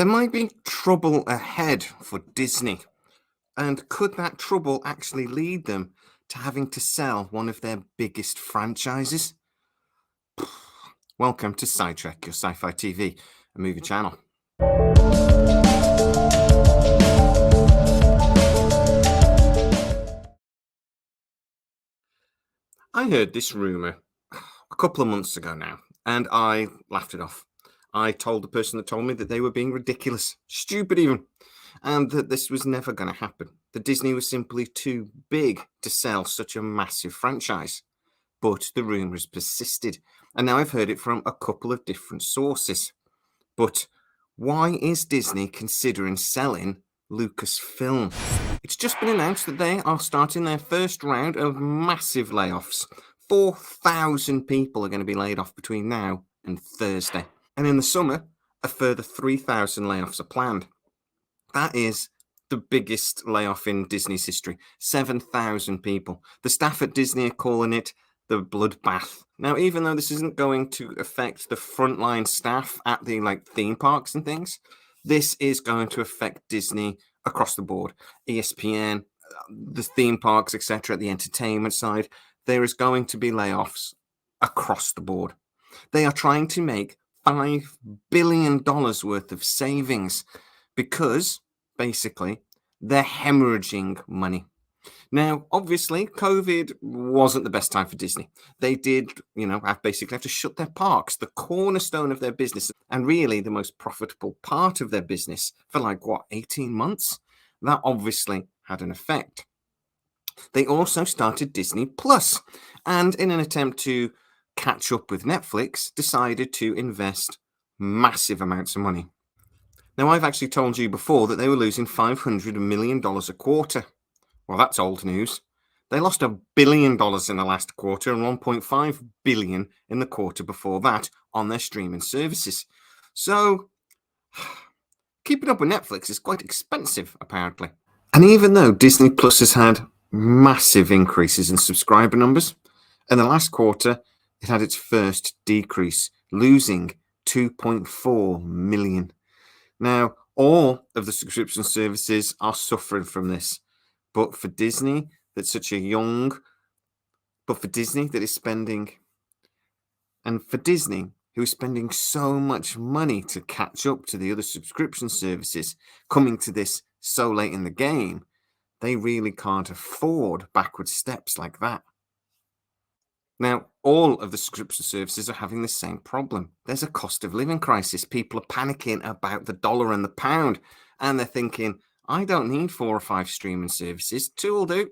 There might be trouble ahead for Disney, and could that trouble actually lead them to having to sell one of their biggest franchises? Welcome to Sidetrack, your sci-fi TV, a movie channel. I heard this rumour a couple of months ago now, and I laughed it off. I told the person that told me that they were being ridiculous, stupid even, and that this was never going to happen. That Disney was simply too big to sell such a massive franchise. But the rumours persisted, and now I've heard it from a couple of different sources. But why is Disney considering selling Lucasfilm? It's just been announced that they are starting their first round of massive layoffs. 4,000 people are going to be laid off between now and Thursday. And in the summer, a further 3,000 layoffs are planned. That is the biggest layoff in Disney's history. 7,000 people. The staff at Disney are calling it the bloodbath. Now, even though this isn't going to affect the frontline staff at the theme parks and things, this is going to affect Disney across the board. ESPN, the theme parks, etc., the entertainment side, there is going to be layoffs across the board. They are trying to make $5 billion worth of savings because, basically, they're hemorrhaging money. Now, obviously, COVID wasn't the best time for Disney. They did, basically have to shut their parks, the cornerstone of their business, and really the most profitable part of their business for 18 months. That obviously had an effect. They also started Disney Plus, and in an attempt to catch up with Netflix, decided to invest massive amounts of money. Now, I've actually told you before that they were losing $500 million a quarter. Well, that's old news. They lost $1 billion in the last quarter and $1.5 billion in the quarter before that on their streaming services. So, keeping up with Netflix is quite expensive, apparently. And even though Disney Plus has had massive increases in subscriber numbers, in the last quarter, it had its first decrease, losing 2.4 million. Now, all of the subscription services are suffering from this. But for Disney, that's such a young, but for Disney that is spending, and for Disney, who is spending so much money to catch up to the other subscription services, coming to this so late in the game, they really can't afford backward steps like that. Now, all of the subscription services are having the same problem. There's a cost of living crisis. People are panicking about the dollar and the pound, and they're thinking, I don't need 4 or 5 streaming services. 2 will do.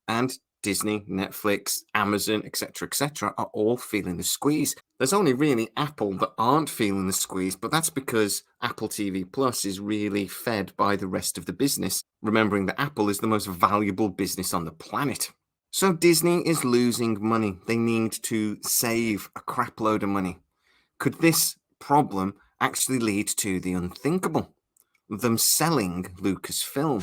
And Disney, Netflix, Amazon, etc., are all feeling the squeeze. There's only really Apple that aren't feeling the squeeze, but that's because Apple TV Plus is really fed by the rest of the business, remembering that Apple is the most valuable business on the planet. So Disney is losing money. They need to save a crap load of money. Could this problem actually lead to the unthinkable? Them selling Lucasfilm?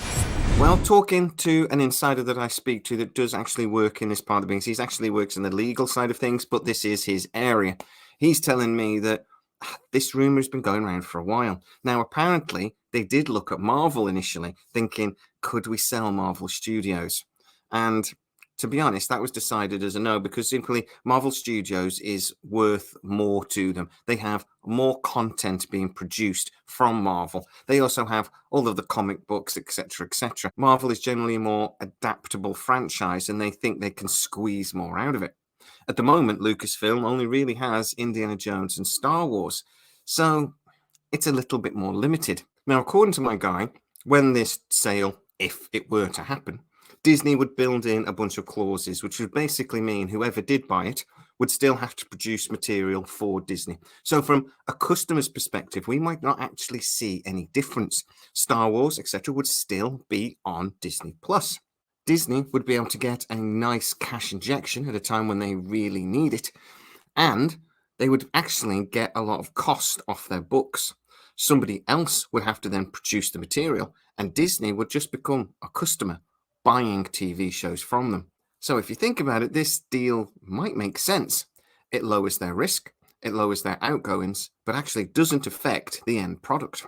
Well, talking to an insider that I speak to that does actually work in this part of the business, he actually works in the legal side of things, but this is his area. He's telling me that this rumor has been going around for a while. Now, apparently, they did look at Marvel initially, thinking, could we sell Marvel Studios? And to be honest, that was decided as a no, because simply Marvel Studios is worth more to them. They have more content being produced from Marvel. They also have all of the comic books, etc. Marvel is generally a more adaptable franchise, and they think they can squeeze more out of it. At the moment, Lucasfilm only really has Indiana Jones and Star Wars, so it's a little bit more limited. Now, according to my guy, when this sale, if it were to happen, Disney would build in a bunch of clauses, which would basically mean whoever did buy it would still have to produce material for Disney. So from a customer's perspective, we might not actually see any difference. Star Wars, etc., would still be on Disney Plus. Disney would be able to get a nice cash injection at a time when they really need it, and they would actually get a lot of cost off their books. Somebody else would have to then produce the material, and Disney would just become a customer buying TV shows from them. So if you think about it, this deal might make sense. It lowers their risk, it lowers their outgoings, but actually doesn't affect the end product.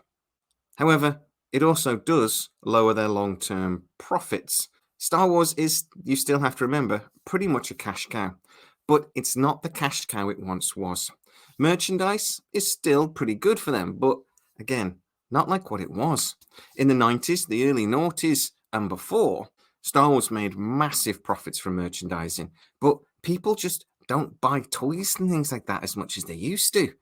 However, it also does lower their long-term profits. Star Wars is, you still have to remember, pretty much a cash cow, but it's not the cash cow it once was. Merchandise is still pretty good for them, but again, not like what it was. In the 90s, the early noughties, and before, Star Wars made massive profits from merchandising, but people just don't buy toys and things like that as much as they used to.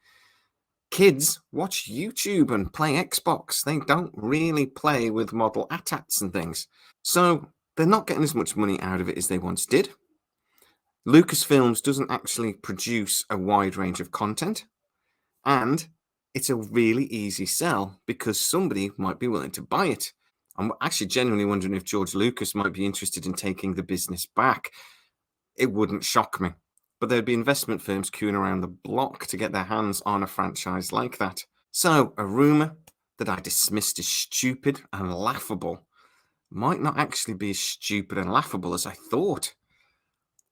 Kids watch YouTube and play Xbox. They don't really play with model AT-ATs and things. So they're not getting as much money out of it as they once did. Lucasfilms doesn't actually produce a wide range of content, and it's a really easy sell because somebody might be willing to buy it. I'm actually genuinely wondering if George Lucas might be interested in taking the business back. It wouldn't shock me, but there'd be investment firms queuing around the block to get their hands on a franchise like that. So a rumour that I dismissed as stupid and laughable might not actually be as stupid and laughable as I thought.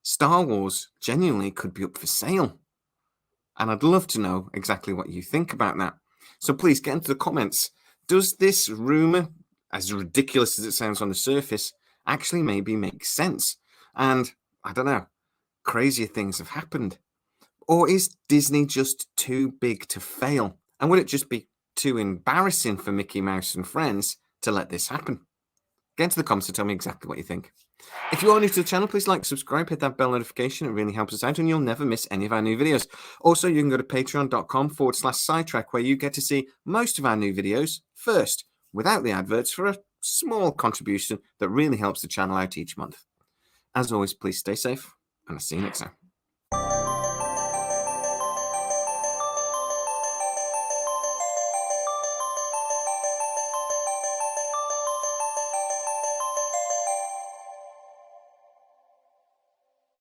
Star Wars genuinely could be up for sale. And I'd love to know exactly what you think about that. So please get into the comments. Does this rumour, as ridiculous as it sounds on the surface, actually maybe make sense? And I don't know, crazier things have happened. Or is Disney just too big to fail? And would it just be too embarrassing for Mickey Mouse and friends to let this happen? Get into the comments to tell me exactly what you think. If you are new to the channel, please like, subscribe, hit that bell notification. It really helps us out and you'll never miss any of our new videos. Also, you can go to patreon.com/sidetrack where you get to see most of our new videos first, without the adverts, for a small contribution that really helps the channel out each month. As always, please stay safe and I'll see you next time.